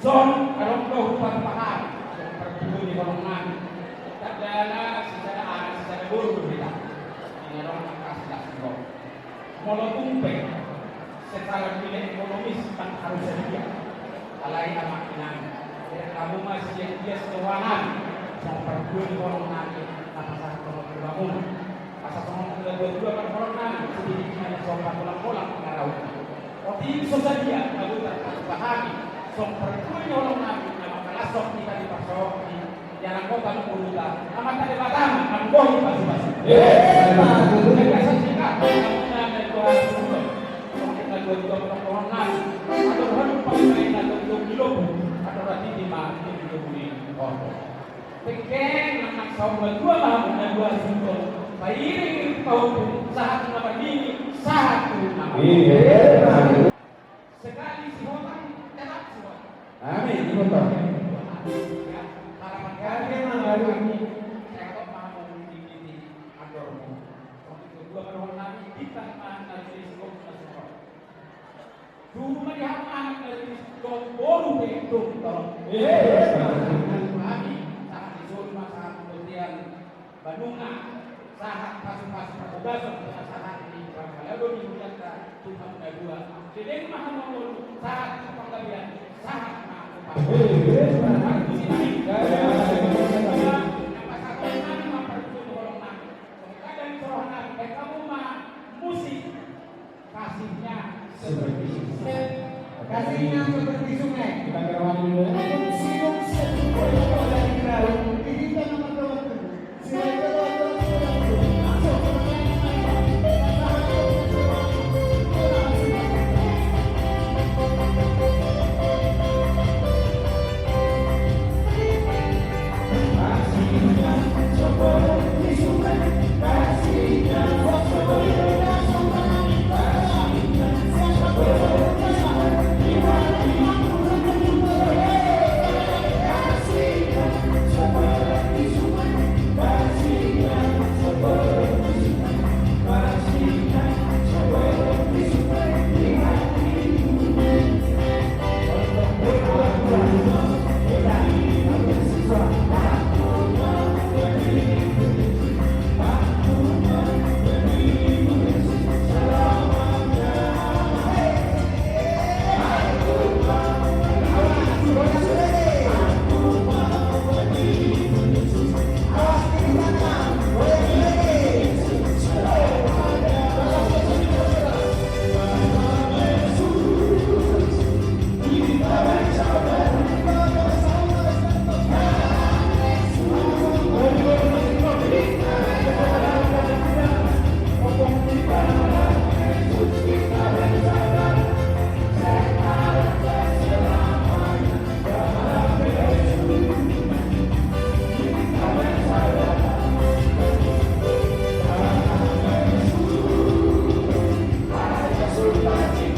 zon karongdo hutan paham perpuluh di golongan tadana secara guru berbeda ini orang akas tidak sebab molotumpe secara nilai ekonomis kan harus sedia alai amak inang kamu masih yang dia sewanan yang perpuluh di golongan apa sah kalau bangun asal sama dua kan golongan sedikit hanya sopan pulang-pulang mengarau tapi saja lalu terpahami sok perpuluh di golongan nama kelasok kita dipasok di jalan kota Nukuruta nama tadi batang amboh di pasti-pasti mereka saksikan namanya dari Tuhan Sumber kita dua golongan atau harus pakai atau kilo atau berarti di mana di bumi kotor Pekeng anak sahabat dua lah dan dua sumber bayiring tahu saat nama ini satu nama sekali si hotan tetap semua amin hotan ya harapan kalian lalu ini saya kok mau di adormu waktu dua orang nabi kita mana dari sekolah sekolah dulu melihat anak dari sekolah baru itu tolong Bandungan sahat pasu-pasu petugas sahat ini lalu diucapkan cuma ada dua jadi mahal nomor sahat penggabian sahat mahal itu sih yang pasal nanti memperkuat golongan kadang sorohan kamu mah musik kasihnya seperti sungai kita kerawang dulu Cinta